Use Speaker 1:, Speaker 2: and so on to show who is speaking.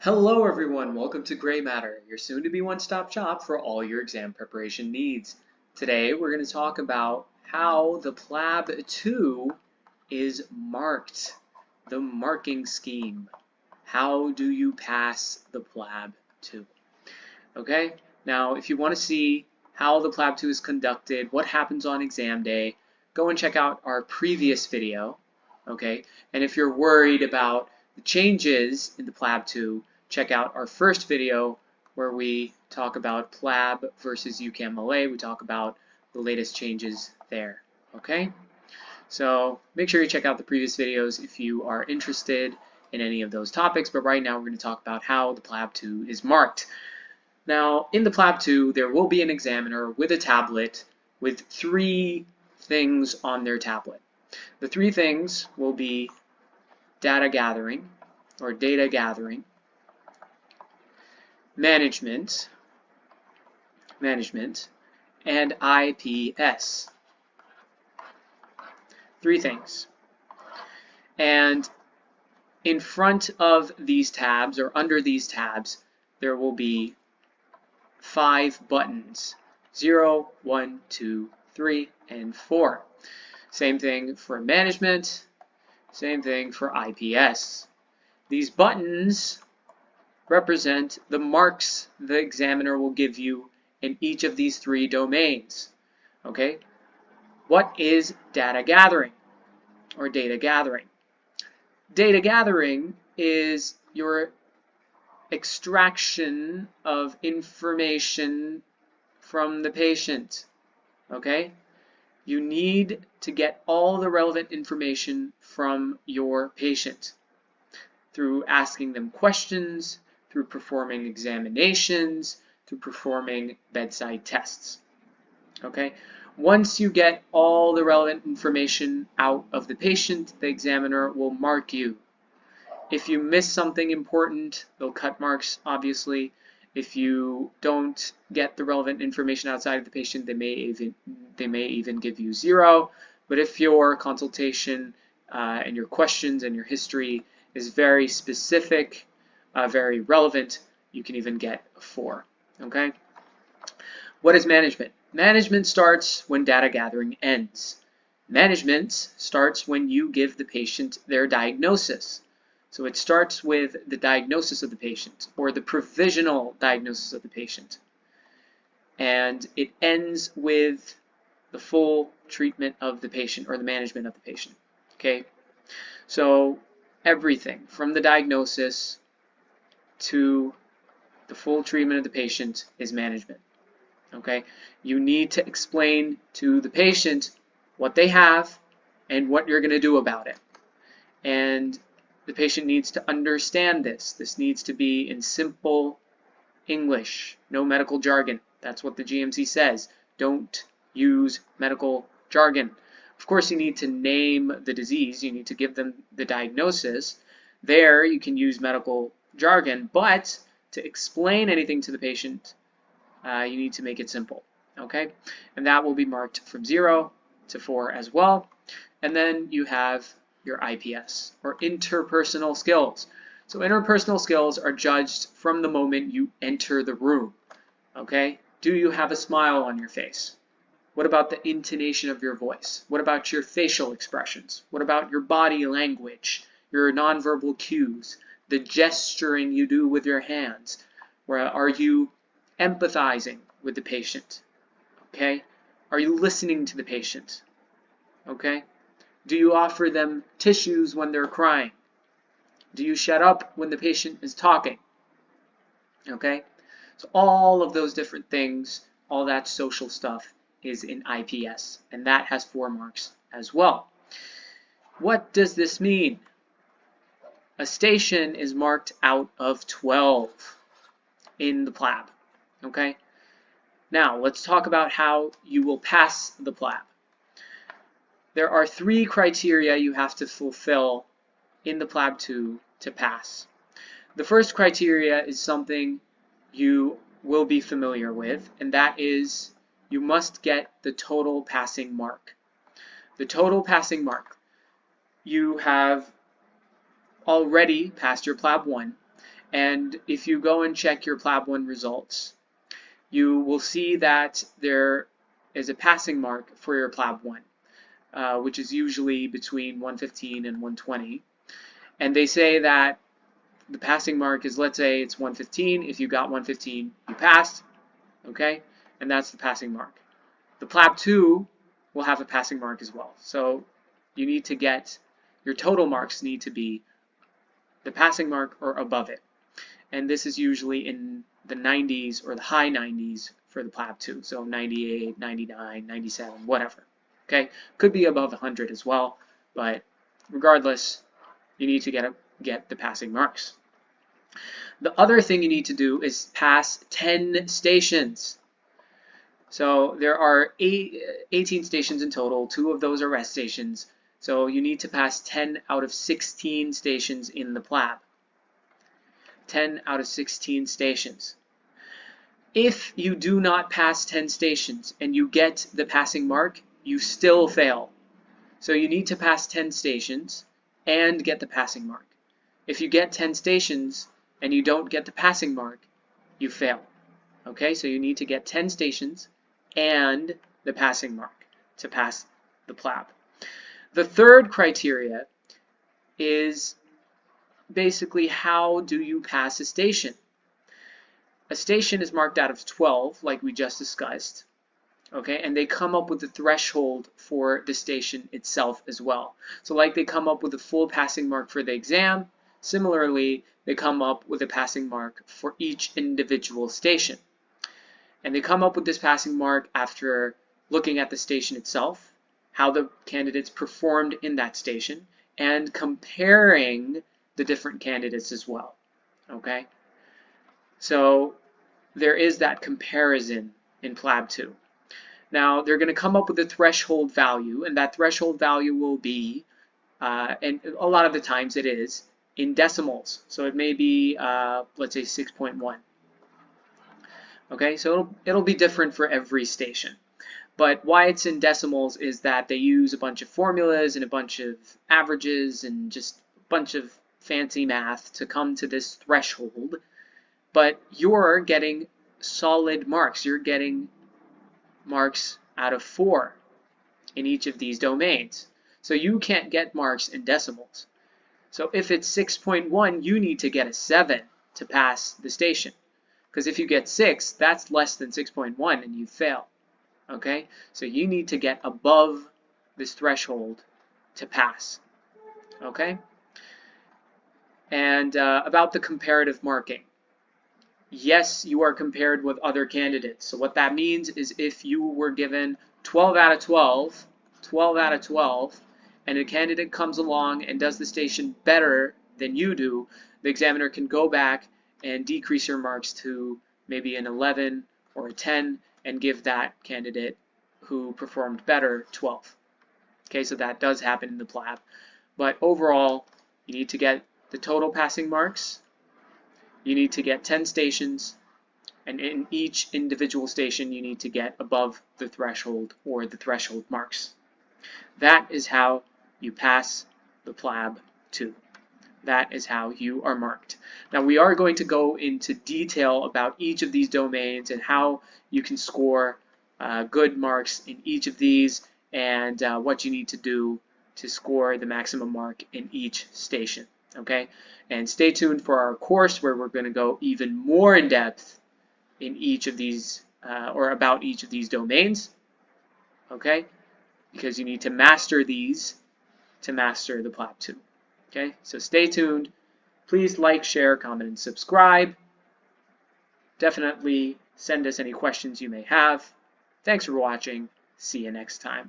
Speaker 1: Hello everyone, welcome to Gray Matter, your soon-to-be one-stop shop for all your exam preparation needs. Today we're going to talk about how the PLAB 2 is marked, the marking scheme. How do you pass the PLAB 2? Okay, now if you want to see how the PLAB 2 is conducted, what happens on exam day, go and check out our previous video. Okay, and if you're worried about the changes in the PLAB 2, check out our first video where we talk about PLAB versus UCAM-LA. We talk about the latest changes there. Okay, so make sure you check out the previous videos if you are interested in any of those topics, but right now we're going to talk about how the PLAB 2 is marked. Now, in the PLAB 2, there will be an examiner with a tablet with three things on their tablet. The three things will be data gathering, management, and IPS. Three things. And in front of these tabs, or under these tabs, there will be 5 buttons: 0, 1, 2, 3, and 4. Same thing for management, same thing for IPS. These buttons represent the marks the examiner will give you in each of these three domains. Okay? What is data gathering or data gathering? Data gathering is your extraction of information from the patient. Okay? You need to get all the relevant information from your patient through asking them questions, through performing examinations, through performing bedside tests. Okay? Once you get all the relevant information out of the patient, the examiner will mark you. If you miss something important, they'll cut marks, obviously. If you don't get the relevant information outside of the patient, they may even give you 0. But if your consultation and your questions and your history is very specific, very relevant, you can even get a 4. Okay? What is management? Management starts when data gathering ends. Management starts when you give the patient their diagnosis. So it starts with the diagnosis of the patient, or the provisional diagnosis of the patient. And it ends with the full treatment of the patient, or the management of the patient. Okay? So everything from the diagnosis to the full treatment of the patient is management. Okay? You need to explain to the patient what they have and what you're going to do about it. And the patient needs to understand this. This needs to be in simple English, no medical jargon. That's what the GMC says. Don't use medical jargon. Of course, you need to name the disease. You need to give them the diagnosis. There, you can use medical jargon, but to explain anything to the patient, you need to make it simple. Okay? And that will be marked from 0 to 4 as well. And then you have your IPS, or interpersonal skills. So interpersonal skills are judged from the moment you enter the room. Okay? Do you have a smile on your face? What about the intonation of your voice? What about your facial expressions? What about your body language, your nonverbal cues, the gesturing you do with your hands? Are you empathizing with the patient? Okay? Are you listening to the patient? Okay? Do you offer them tissues when they're crying? Do you shut up when the patient is talking? Okay? So all of those different things, all that social stuff is in IPS, and that has 4 marks as well. What does this mean? A station is marked out of 12 in the PLAB. Okay? Now, let's talk about how you will pass the PLAB. There are 3 criteria you have to fulfill in the PLAB 2 to pass. The first criteria is something you will be familiar with, and that is you must get the total passing mark. The total passing mark. You have already passed your PLAB 1, And if you go and check your PLAB 1 results, you will see that there is a passing mark for your PLAB 1, which is usually between 115 and 120. And they say that the passing mark is, let's say it's 115. If you got 115, you passed, okay? And that's the passing mark. The PLAB 2 will have a passing mark as well. So you need to get, your total marks need to be the passing mark or above it. And this is usually in the 90s or the high 90s for the PLAB 2. So 98, 99, 97, whatever. Okay? Could be above 100 as well, but regardless, you need to get the passing marks. The other thing you need to do is pass 10 stations. So there are 18 stations in total. 2 of those are rest stations. So you need to pass 10 out of 16 stations in the PLAB. 10 out of 16 stations. If you do not pass 10 stations and you get the passing mark, you still fail. So you need to pass 10 stations and get the passing mark. If you get 10 stations and you don't get the passing mark, you fail. Okay, so you need to get 10 stations and the passing mark to pass the PLAB. The third criteria is basically how do you pass a station. A station is marked out of 12, like we just discussed, okay, and they come up with the threshold for the station itself as well. So like they come up with a full passing mark for the exam, similarly, they come up with a passing mark for each individual station. And they come up with this passing mark after looking at the station itself, how the candidates performed in that station, and comparing the different candidates as well. Okay? So there is that comparison in PLAB 2. Now, they're going to come up with a threshold value, and that threshold value will be, and a lot of the times it is, in decimals. So it may be, let's say, 6.1. Okay, so it'll be different for every station. But why it's in decimals is that they use a bunch of formulas and a bunch of averages and just a bunch of fancy math to come to this threshold. But you're getting solid marks. You're getting marks out of 4 in each of these domains. So you can't get marks in decimals. So if it's 6.1, you need to get a 7 to pass the station. Because if you get 6, that's less than 6.1 and you fail. Okay? So you need to get above this threshold to pass. Okay? And about the comparative marking. Yes, you are compared with other candidates. So what that means is if you were given 12 out of 12, 12 out of 12, and a candidate comes along and does the station better than you do, the examiner can go back and decrease your marks to maybe an 11 or a 10 and give that candidate who performed better 12. Okay, so that does happen in the PLAB. But overall, you need to get the total passing marks. You need to get 10 stations, and in each individual station you need to get above the threshold or the threshold marks. That is how you pass the PLAB 2. That is how you are marked. Now we are going to go into detail about each of these domains and how you can score good marks in each of these and what you need to do to score the maximum mark in each station. Okay, and stay tuned for our course where we're going to go even more in depth in each of these or about each of these domains. Okay, because you need to master these to master the PLAB 2. Okay, so stay tuned. Please like, share, comment, and subscribe. Definitely send us any questions you may have. Thanks for watching. See you next time.